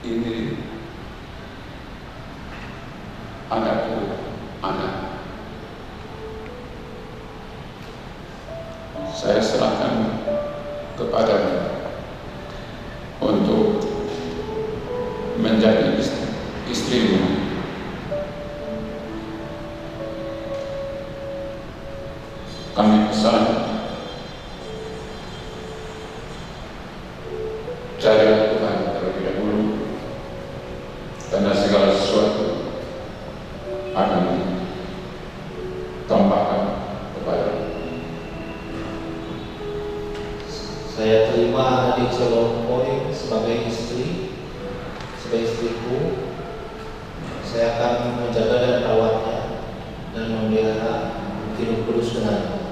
ini anakku, anak. Saya serahkan kepadamu untuk menjadi istrimu. Kami pesan cari Tuhan terlebih dahulu, karena segala sesuatu akan tambahkan kepada. Saya terima adik Solomoy sebagai istri, sebagai istriku. Saya akan menjaga dan merawatnya dan memelihara hidup kudus dengannya.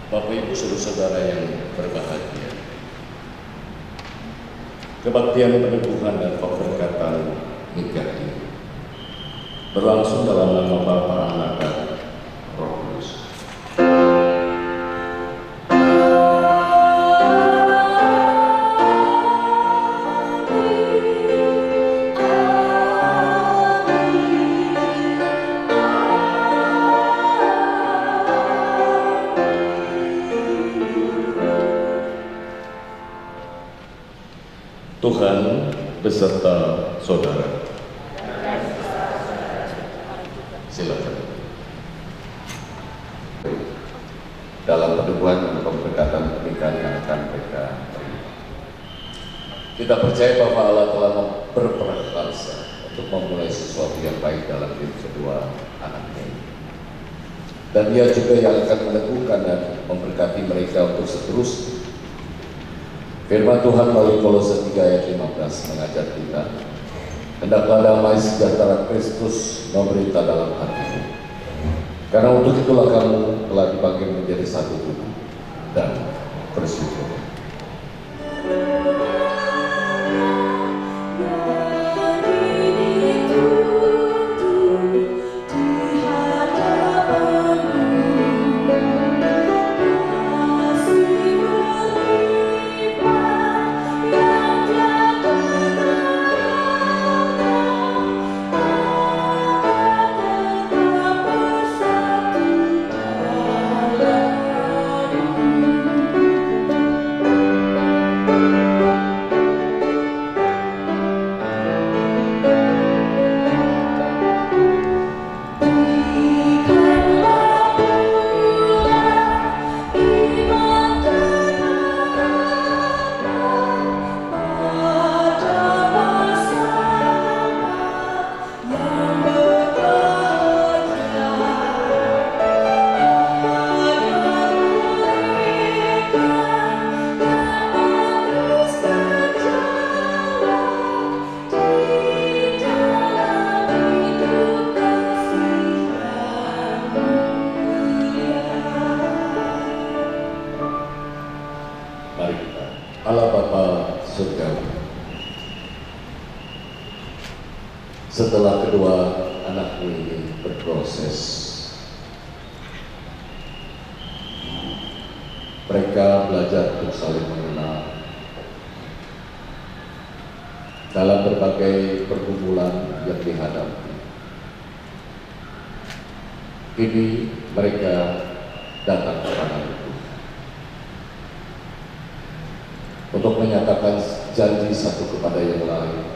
Bapak Ibu saudara-saudara yang berbahagia, kebaktian peneguhan dan pemberkatan nikah ini berlangsung dalam nama Bapa, Anak, dan Roh Kudus. Tuhan beserta saudara. Silakan. Dalam peneguhan dan pemberkatan pernikahan yang akan mereka terima. Kita percaya bahwa Allah telah berprakarsa untuk memulai sesuatu yang baik dalam hidup kedua anaknya ini. Dan Dia juga yang akan meneguhkan dan memberkati mereka untuk seterusnya. Firman Tuhan melalui Kolose 3 ayat 15 mengajar kita, hendaklah damai sejahtera Kristus memerintah dalam hatimu. Karena untuk itulah kamu telah dipanggil menjadi satu tubuh dan bersyukur. Allah Bapa surgawi, setelah kedua anakku ini berproses, mereka belajar untuk saling mengenal dalam berbagai pergumulan yang dihadapi. Kini mereka datang kepada Tuhan untuk menyatakan janji satu kepada yang lain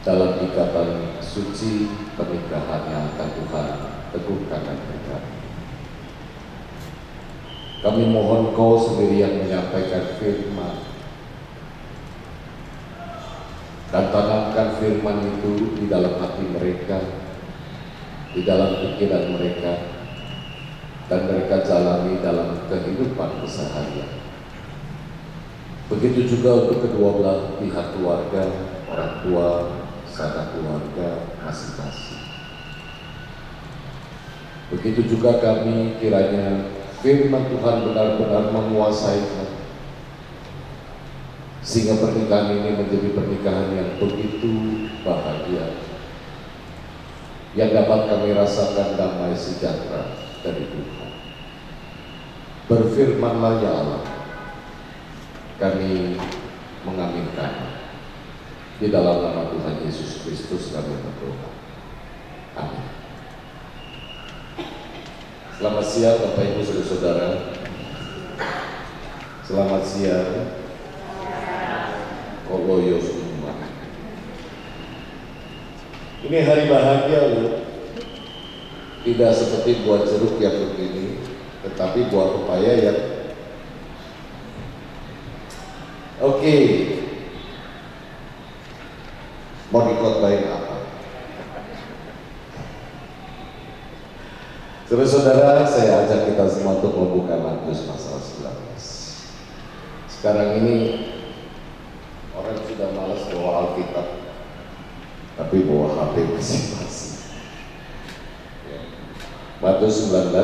dalam ikatan suci pernikahan yang akan Tuhan teguhkan dan berikan. Kami mohon Kau sendiri yang menyampaikan firman, dan tanamkan firman itu di dalam hati mereka, di dalam pikiran mereka, dan mereka jalani dalam kehidupan keseharian. Begitu juga untuk kedua belah pihak keluarga, orang tua, sanak keluarga masing-masing. Begitu juga kami kiranya firman Tuhan benar-benar menguasai kami, sehingga pernikahan ini menjadi pernikahan yang begitu bahagia, yang dapat kami rasakan damai sejahtera dari Tuhan. Berfirmanlah ya Allah, kami mengaminkan. Di dalam nama Tuhan Yesus Kristus kami berdoa. Amin. Selamat siang Bapak Ibu Saudara-saudara. Selamat siang. Koloyo semua. Ini hari bahagia loh. Tidak seperti buah jeruk yang begini, tetapi buah pepaya yang oke. Mau dikotbahin apa? Saudara-saudara, saya ajak kita semua untuk membuka Matius pasal 19. Sekarang ini orang sudah malas bawa Alkitab, tapi bawa HP masing-masing. Matius 19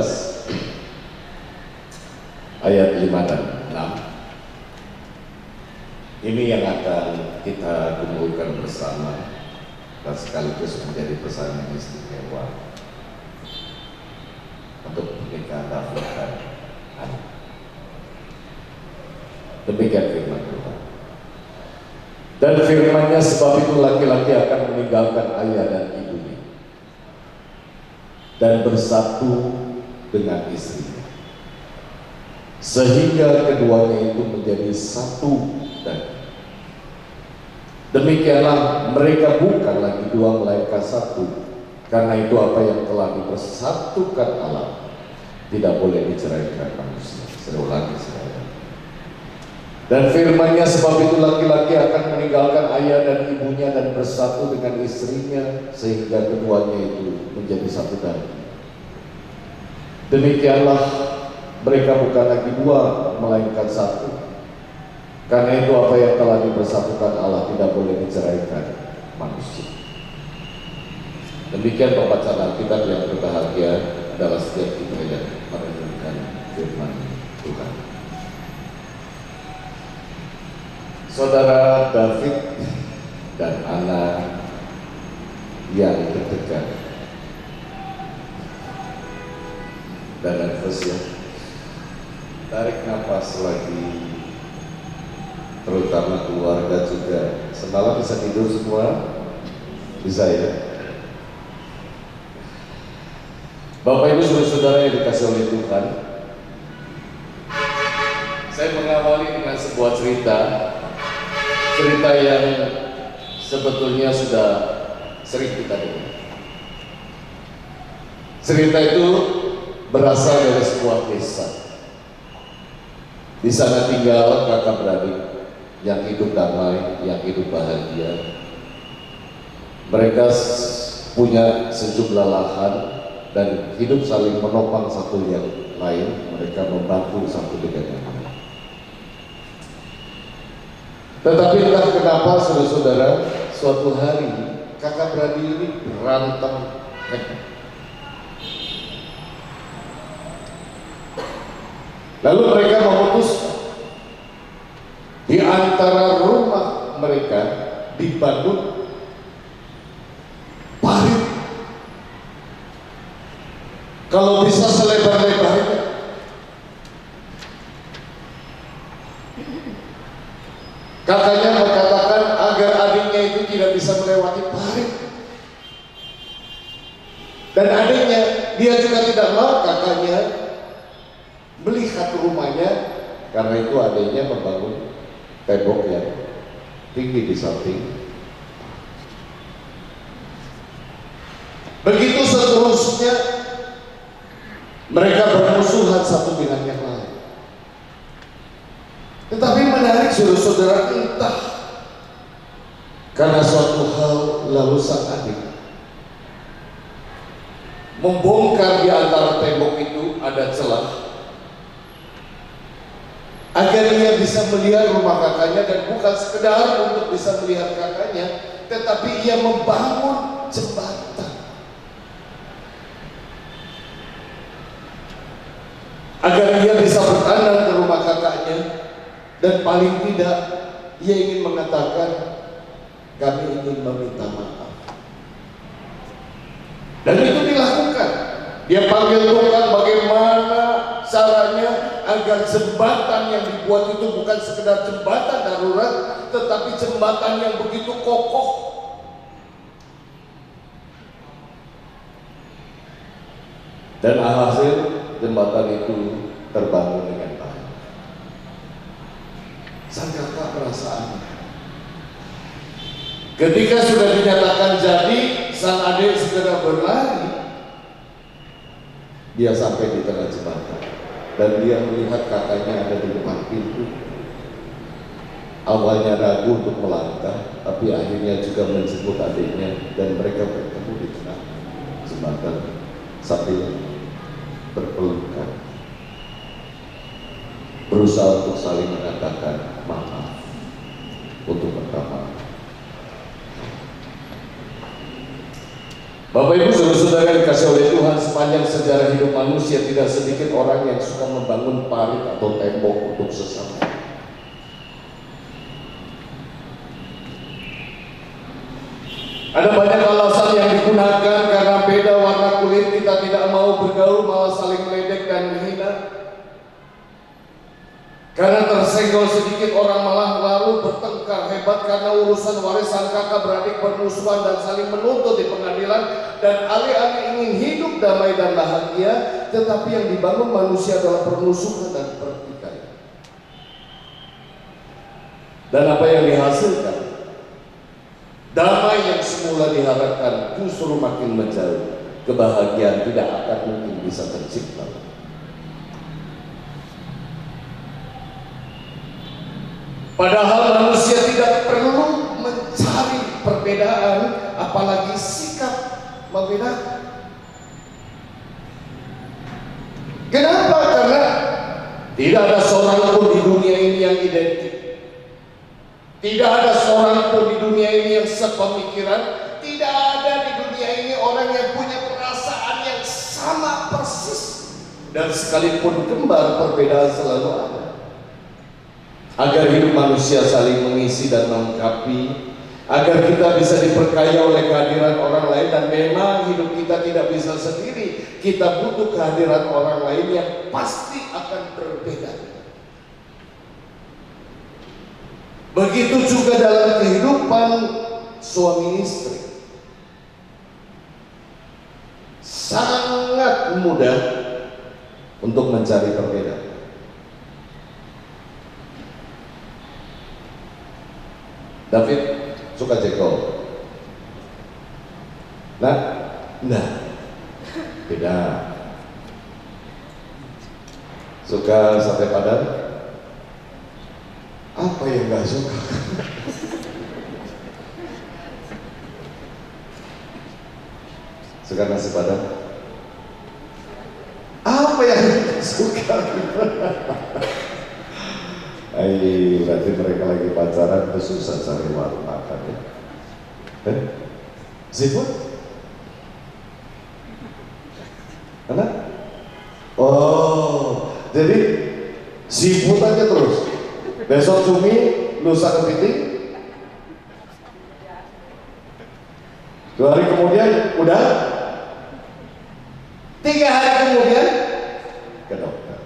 ayat 5 dan 6. Ini yang akan kita kumpulkan bersama dan sekaligus menjadi pesan yang istimewa untuk pernikahan David dan Hana. Demikian firman Tuhan. Dan firman-Nya, sebab itu laki-laki akan meninggalkan ayah dan ibunya dan bersatu dengan istrinya, sehingga keduanya itu menjadi satu. Dan demikianlah mereka bukan lagi dua melainkan satu. Karena itu apa yang telah dipersatukan Allah tidak boleh diceraikan manusia. Saya ulangi sekali. Dan firman-Nya, sebab itu laki-laki akan meninggalkan ayah dan ibunya dan bersatu dengan istrinya, sehingga keduanya itu menjadi satu daging. Demikianlah mereka bukan lagi dua melainkan satu. Karena itu apa yang telah dipersatukan Allah tidak boleh diceraikan manusia. Demikian pembacaan Alkitab yang berbahagia adalah setiap kita yang merenungkan firman Tuhan. Saudara David dan Hana yang terdekat dan nafas ya, tarik nafas lagi. Terutama keluarga juga. Semalam bisa tidur semua? Bisa ya? Bapak Ibu Saudara yang dikasih oleh Tuhan, saya mengawali dengan sebuah cerita yang sebetulnya sudah sering kita dengar. Cerita itu berasal dari sebuah desa. Di sana tinggal kakak beradik yang hidup damai, yang hidup bahagia. Mereka punya sejumlah lahan dan hidup saling menopang satu yang lain. Mereka membantu satu dengan yang lain. Tetapi entah kenapa saudara-saudara, suatu hari kakak beradik ini berantem. Lalu mereka memutuskan di antara rumah mereka dibangun parit. Kalau bisa selebar-lebarnya. Kakaknya mengatakan agar adiknya itu tidak bisa melewati parit. Dan adiknya dia juga tidak mau kakaknya melihat rumahnya, karena itu adiknya membangun tembok yang tinggi di samping. Begitu seterusnya, mereka bermusuhan satu dengan yang lain. Tetapi menarik saudara-saudara, entah karena suatu hal lalu sang adik membongkar di antara tembok itu ada celah agar ia bisa melihat rumah kakaknya, dan bukan sekedar untuk bisa melihat kakaknya, tetapi ia membangun jembatan agar ia bisa bertandang ke rumah kakaknya, dan paling tidak ia ingin mengatakan, kami ingin meminta maaf. Dan itu dilakukan. Dia panggil tukang bagaimana caranya agar jembatan yang dibuat itu bukan sekedar jembatan darurat, tetapi jembatan yang begitu kokoh. Dan alhasil jembatan itu terbangun dengan baik. Sang kakak merasa aneh. Ketika sudah dinyatakan jadi, sang adik segera berlari. Dia sampai di tengah jembatan dan dia melihat kakaknya ada di depan pintu. Awalnya ragu untuk melangkah, tapi akhirnya juga menjemput adiknya, dan mereka bertemu di tengah jembatan sambil berpelukan, berusaha untuk saling mengatakan maaf untuk pertama. Bapak Ibu saudara-saudara yang dikasih oleh Tuhan, sepanjang sejarah hidup manusia tidak sedikit orang yang suka membangun parit atau tembok untuk sesama. Ada banyak alasan yang digunakan, karena beda warna kulit kita tidak mau bergaul, malah saling meledek dan menghina. Karena tersenggol sedikit orang malah lalu bertengkar hebat karena urusan warisan, kakak beradik bermusuhan dan saling menuntut di pengadilan. Dan alih-alih ingin hidup damai dan bahagia, tetapi yang dibangun manusia adalah permusuhan dan pertikaian. Dan apa yang dihasilkan? Damai yang semula diharapkan justru makin menjauh. Kebahagiaan tidak akan mungkin bisa tercipta. Padahal manusia tidak perlu mencari perbedaan, apalagi sikap membedakan. Kenapa? Karena tidak ada seorang pun di dunia ini yang identik. Tidak ada seorang pun di dunia ini yang sepemikiran. Tidak ada di dunia ini orang yang punya perasaan yang sama persis. Dan sekalipun kembar, perbedaan selalu ada. Agar hidup manusia saling mengisi dan melengkapi, agar kita bisa diperkaya oleh kehadiran orang lain. Dan memang hidup kita tidak bisa sendiri, kita butuh kehadiran orang lain yang pasti akan berbeda. Begitu juga dalam kehidupan suami istri. Sangat mudah untuk mencari perbedaan. David suka jengkol. Nah, beda. Suka sate padang. Apa yang nggak suka? Suka nasi padang. Apa yang nggak suka? Berarti mereka lagi pacaran itu susah cari warung makan ya. Seafood? Mana? Oh, jadi seafood aja terus. Besok cumi, lusa kepiting. 2 hari kemudian udah. 3 hari kemudian ke dokter.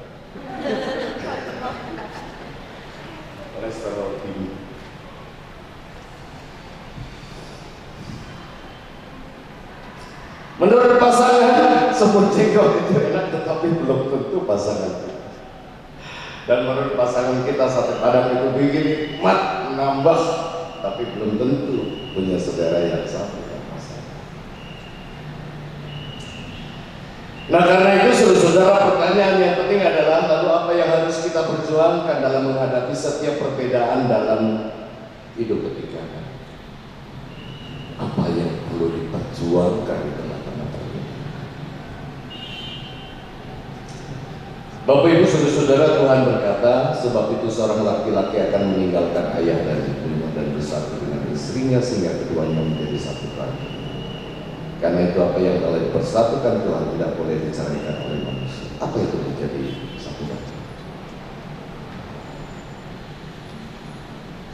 Kolesterol tinggi. Menurut pasangan semur jengkol itu enak, tetapi belum tentu pasangan kita. Dan menurut pasangan kita sate padang itu bikin nikmat, menambah, tapi belum tentu punya saudara yang sama dengan pasangan. Nah karena itu saudara, pertanyaan yang penting adalah lalu apa yang harus kita perjuangkan dalam menghadapi setiap perbedaan dalam hidup pernikahan? Apa yang perlu diperjuangkan di tengah-tengah perbedaan? Bapak Ibu saudara-saudara, Tuhan berkata, sebab itu seorang laki-laki akan meninggalkan ayah dan ibunya dan bersatu dengan istrinya sehingga keduanya menjadi satu lagi. Karena itu apa yang telah dipersatukan Tuhan tidak boleh diceraikan oleh manusia. Apa itu menjadi satu lagi?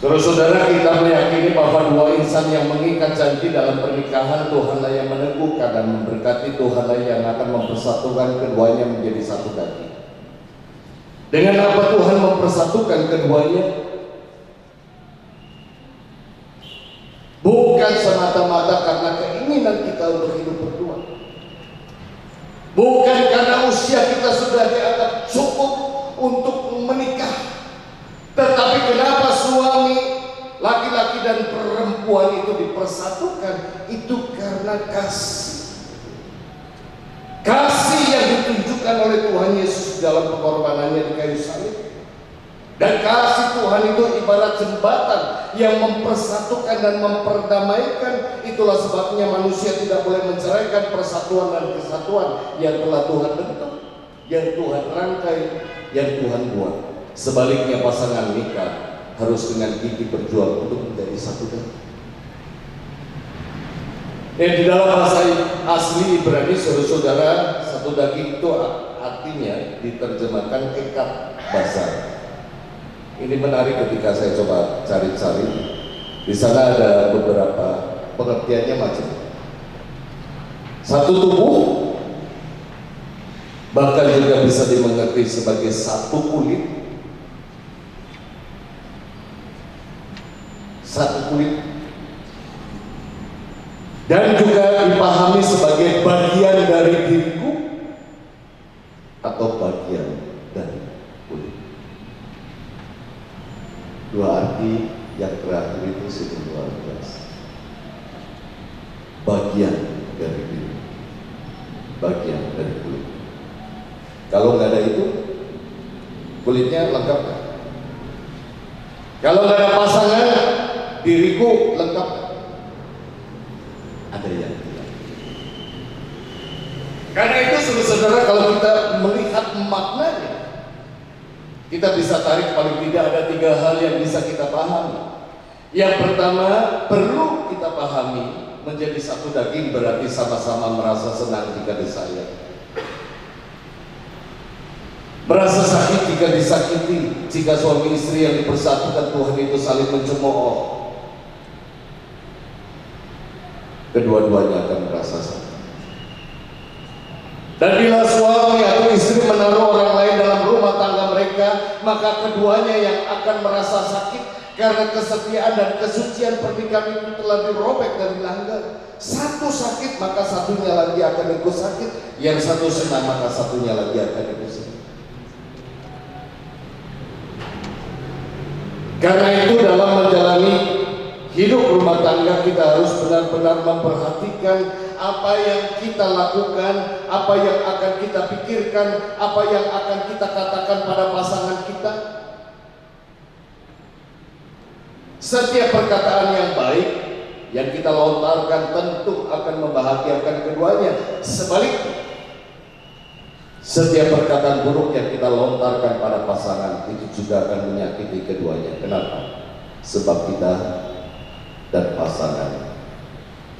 Saudara-saudara, kita meyakini bahwa dua insan yang mengikat janji dalam pernikahan, Tuhanlah yang meneguhkan dan memberkati, Tuhanlah yang akan mempersatukan keduanya menjadi satu daging. Dengan apa Tuhan mempersatukan keduanya? Bukan semata-mata karena keinginan kita untuk hidup berdua. Bukan karena usia kita sudah dianggap cukup untuk menikah. Tetapi kenapa suami, laki-laki dan perempuan itu dipersatukan? Itu karena kasih. Kasih yang ditunjukkan oleh Tuhan Yesus dalam pengorbanannya di kayu salib. Dan kasih Tuhan itu ibarat jembatan yang mempersatukan dan memperdamaikan. Itulah sebabnya manusia tidak boleh menceraikan persatuan dan kesatuan yang telah Tuhan bentuk, yang Tuhan rangkai, yang Tuhan buat. Sebaliknya pasangan nikah harus dengan gigih berjuang untuk menjadi satu daging. Di dalam bahasa asli Ibrani, saudara-saudara, satu daging itu artinya diterjemahkan ikat basar. Ini menarik ketika saya coba cari-cari. Di sana ada beberapa pengertiannya macam satu tubuh, bahkan juga bisa dimengerti sebagai satu kulit, dan juga dipahami sebagai bagian dari diriku atau bagian dari kulit. Dua arti yang terakhir itu sungguh luar biasa. Bagian dari diri, bagian dari kulit. Kalau nggak ada itu, kulitnya lengkap kan? Kalau nggak ada pasangan, diriku lengkap kan? Ada yang tidak. Karena itu saudara, kalau kita melihat maknanya, kita bisa tarik paling tidak ada 3 hal yang bisa kita pahami. Yang pertama, perlu kita pahami, menjadi satu daging berarti sama-sama merasa senang jika disayang, merasa sakit jika disakiti. Jika suami istri yang dipersatukan Tuhan itu saling mencemooh, kedua-duanya akan merasa sakit. Dan bila suami atau istri menaruh orang lain dalam rumah tangga mereka, maka keduanya yang akan merasa sakit karena kesetiaan dan kesucian pernikahan itu telah dirobek dan dilanggar. Satu sakit maka satunya lagi akan ikut sakit, yang satu senang maka satunya lagi akan ikut senang. Karena itu dalam menjalani hidup rumah tangga kita harus benar-benar memperhatikan apa yang kita lakukan, apa yang akan kita pikirkan, apa yang akan kita katakan pada pasangan kita. Setiap perkataan yang baik yang kita lontarkan tentu akan membahagiakan keduanya. Sebaliknya, setiap perkataan buruk yang kita lontarkan pada pasangan itu juga akan menyakiti keduanya. Kenapa? Sebab kita dan pasangan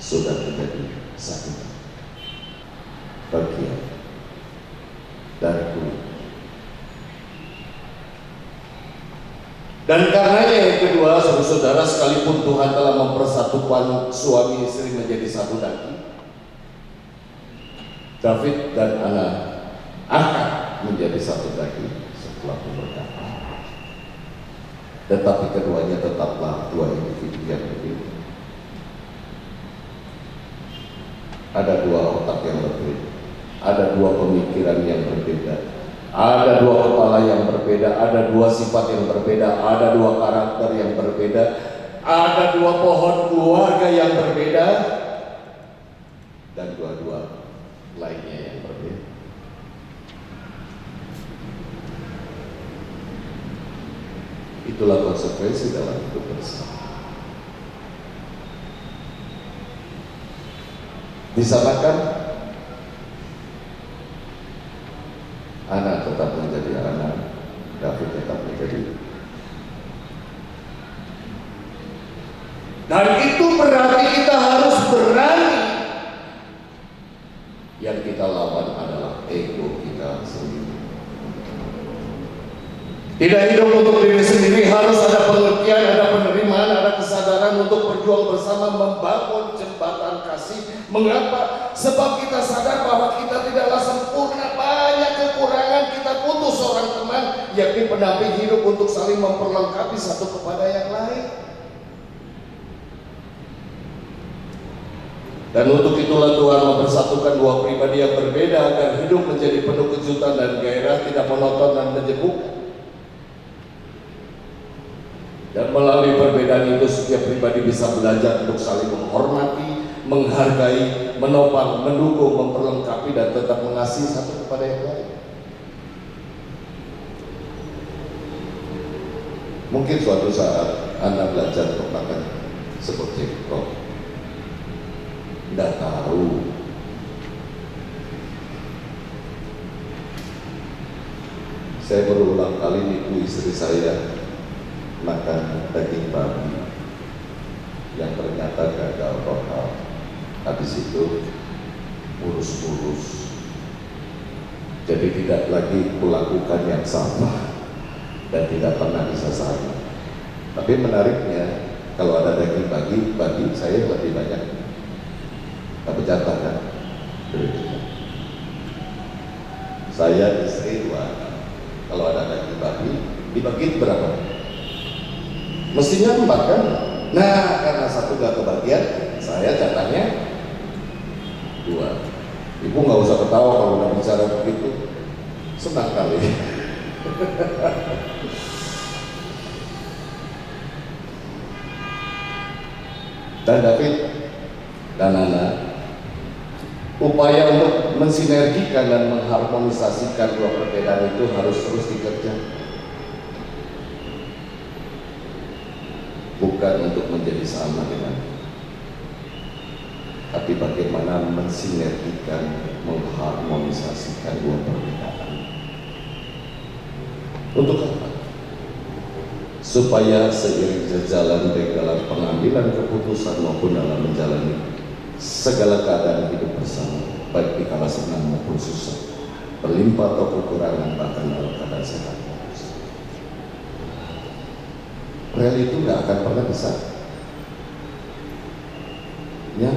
sudah menjadi satu bagian dari kulit. Dan karenanya yang kedua, saudara, sekalipun Tuhan telah mempersatukan suami istri menjadi satu daging, David dan Ana akan menjadi satu daging setelah berkata, tetapi keduanya tetaplah dua individu yang berbeda. Ada dua otak yang berbeda. ada dua pemikiran yang berbeda, ada dua kepala yang berbeda, ada dua sifat yang berbeda, ada dua karakter yang berbeda, ada dua pohon keluarga yang berbeda, dan dua-dua lainnya yang berbeda. Itulah konsekuensi dalam hidup bersama. Disamakan, anak tetap menjadi anak, David tetap menjadi. Dan itu berarti kita harus berani. Yang kita lawan adalah ego kita sendiri. Tidak hidup untuk diri sendiri, harus ada pengertian, ada penerimaan, ada kesadaran untuk berjuang bersama membangun jembatan kasih. Mengapa? Sebab kita sadar bahwa kita tidaklah sempurna, banyak kekurangan, kita butuh seorang teman, yakni pendamping hidup untuk saling memperlengkapi satu kepada yang lain. Dan untuk itulah Tuhan mempersatukan dua pribadi yang berbeda agar hidup menjadi penuh kejutan dan gairah, tidak monoton dan menjebukkan. Dan melalui perbedaan itu setiap pribadi bisa belajar untuk saling menghormati, menghargai, menopang, mendukung, memperlengkapi, dan tetap mengasihi satu kepada yang lain. Mungkin suatu saat Anda belajar untuk makan seperti kok. Tidak tahu. Saya berulang kali nipu istri saya makan daging babi yang ternyata gagal total. Habis itu urus-urus, jadi tidak lagi melakukan yang sama dan tidak pernah disesali. Tapi menariknya, kalau ada daging babi saya lebih banyak dapat jatah kan. Saya istri 2 anak, kalau ada daging babi dibagi berapa? Mestinya 4 kan? Nah, karena 1 gak kebagian, saya jatahnya 2. Ibu nggak usah ketawa kalau udah bicara begitu, senang kali. Dan David dan Nana, upaya untuk mensinergikan dan mengharmonisasikan dua perbedaan itu harus terus dikerjakan. Bukan untuk menjadi sama dengan, tapi bagaimana mensinergikan, mengharmonisasikan dua perbedaan. Untuk apa? Supaya seiring jalan baik dalam pengambilan keputusan maupun dalam menjalani segala keadaan hidup bersama, baik di kala senang maupun susah, berlimpah atau kekurangan, bahkan dalam keadaan sehat. Rel itu nggak akan pernah bisa. Ya,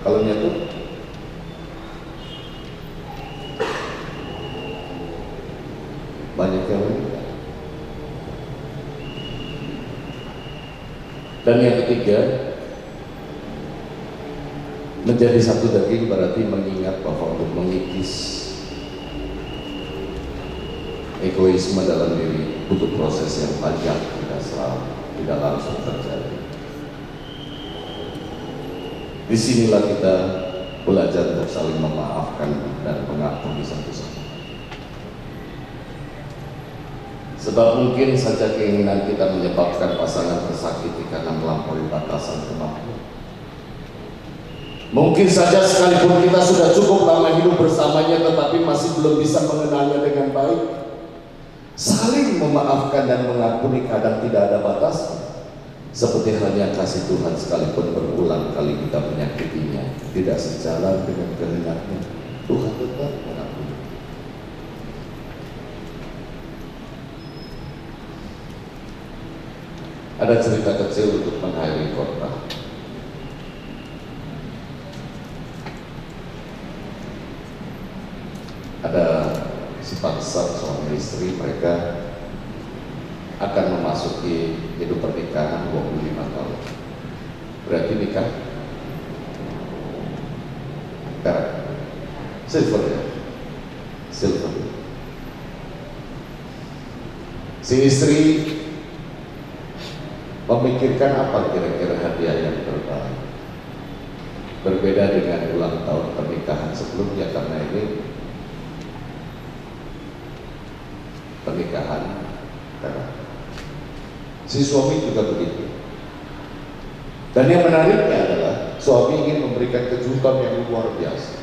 kalau nyatu banyak yang meninggal. Dan yang ketiga, menjadi satu daging berarti mengingat bahwa untuk mengikis egoisme dalam diri butuh proses yang panjang, tidak langsung terjadi. Disinilah kita belajar untuk saling memaafkan dan mengampuni satu sama lain. Sebab mungkin saja keinginan kita menyebabkan pasangan tersakiti karena melampaui batasan kemampuan. Mungkin saja sekalipun kita sudah cukup lama hidup bersamanya, tetapi masih belum bisa mengenalnya dengan baik. Saling memaafkan dan mengampuni kadang tidak ada batas. Seperti halnya kasih Tuhan, sekalipun berulang kali kita menyakitinya, tidak sejalan dengan kehendaknya, Tuhan tetap mengampuni. Ada cerita kecil untuk mengakhiri khotbah. Ada sepasang suami istri, mereka akan memasuki hidup pernikahan 25 tahun. Berarti nikah perak, silver ya. Si istri memikirkan apa kira-kira hadiah yang terbaik. Berbeda dengan ulang tahun pernikahan sebelumnya, karena ini pernikahan karena si suami juga begitu. Dan yang menariknya adalah suami ingin memberikan kejutan yang luar biasa.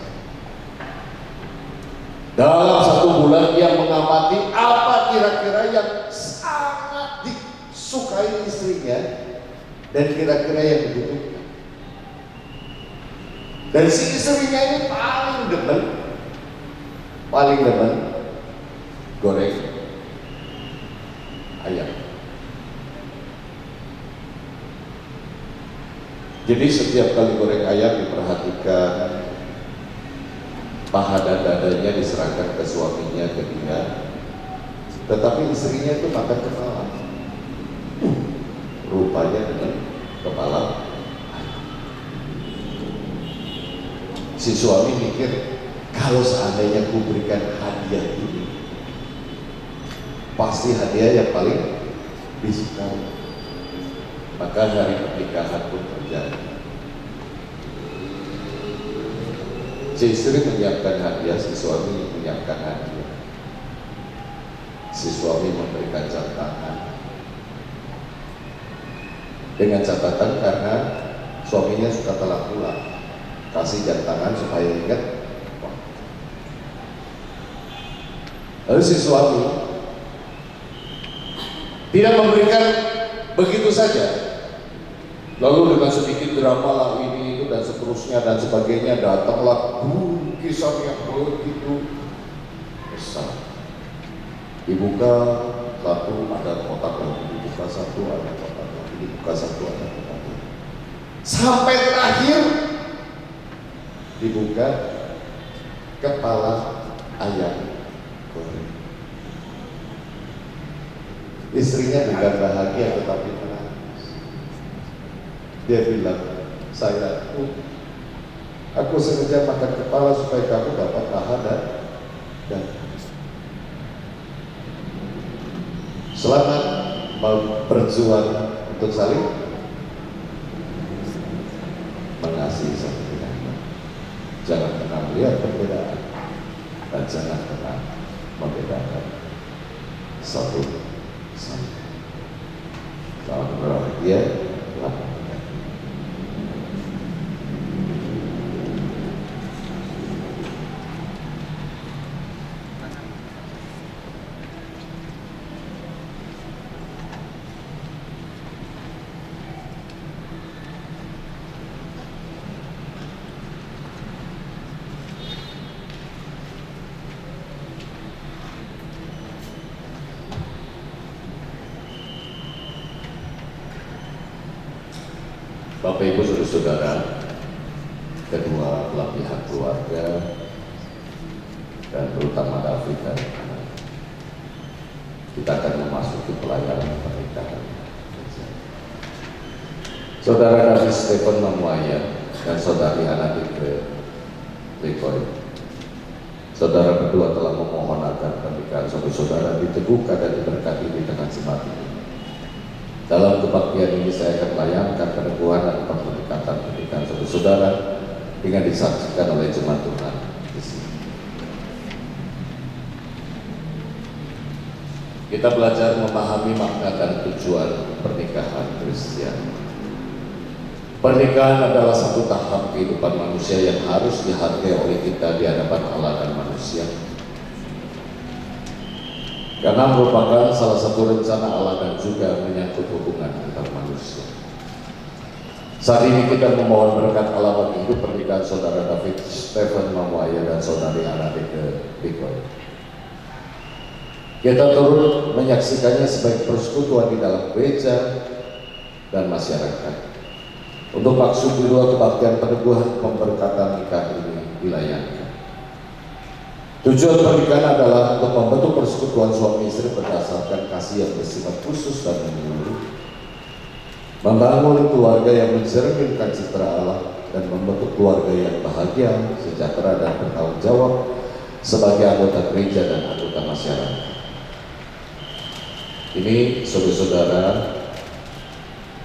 Dalam 1 bulan dia mengamati apa kira-kira yang sangat disukai istrinya dan kira-kira yang dibutuhkan. Dan si istrinya ini paling demen goreng ayam. Jadi setiap kali goreng ayam diperhatikan, paha dan dadanya diserahkan ke suaminya, ke dia. Tetapi istrinya itu makan kepala. Rupanya dengan kepala ayam. Si suami mikir, kalau seandainya ku berikan hadiah ini, pasti hadiah yang paling disukai. Maka hari pernikahan pun terjadi. Si istri menyiapkan hadiah, si suami menyiapkan hadiah. Si suami memberikan jam tangan dengan catatan karena suaminya suka telat pulang, kasih jam tangan supaya ingat. Lalu si suami tidak memberikan begitu saja. Lalu dengan sedikit drama lah ini itu dan seterusnya dan sebagainya, datanglah bungkisan yang begitu besar. Dibuka satu ada kotak lagi, dibuka satu ada kotak lagi, dibuka satu ada kotak lagi. Sampai terakhir dibuka kepala ayam goreng. Istrinya bukan bahagia tetapi menangis. Dia bilang, aku sengaja makan kepala supaya kamu dapat tahan dan selamat berjuang untuk saling mengasihi satu dengan lain. Jangan pernah melihat perbedaan dan jangan pernah membedakan satu sama. Selamat berbahagia. Bapak Ibu saudara-saudara, kedua belah pihak keluarga dan terutama David dan anak, kita akan memasuki pelayanan pernikahan. Saudara David Stephen Mamuaya dan saudari Anadike Lekoy, saudara berdua telah memohon agar pernikahan saudara diteguhkan dan diberkati di tengah jemaat ini. Dalam kebaktian ini saya akan melayangkan peneguhan dan pernikahan saudara dengan disaksikan oleh jemaat Tuhan di sini. Kita belajar memahami makna dan tujuan pernikahan Kristen. Pernikahan adalah satu tahap kehidupan manusia yang harus dihargai oleh kita di hadapan Allah dan manusia. Karena merupakan salah satu rencana Allah dan juga menyangkut hubungan antar manusia. Saat ini kita memohon berkat Allah bagi hidup pernikahan saudara David Stephen Mamuaya dan saudari Anadike Lekoy. Kita turut menyaksikannya sebagai persekutuan di dalam gereja dan masyarakat. Untuk maksud kedua kebaktian peneguhan pemberkatan nikah ini dilayangkan. Tujuan pernikahan adalah untuk membentuk persekutuan suami istri berdasarkan kasih yang bersifat khusus dan menyeluruh, membangun keluarga yang mencerminkan citra Allah dan membentuk keluarga yang bahagia, sejahtera dan bertanggung jawab sebagai anggota gereja dan anggota masyarakat. Ini saudara-saudara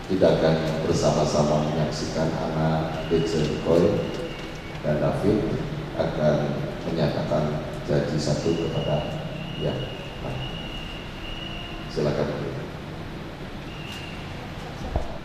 kita akan bersama-sama menyaksikan anak DJ Koi dan David akan menyatakan janji satu kepada yang lain. Silakan.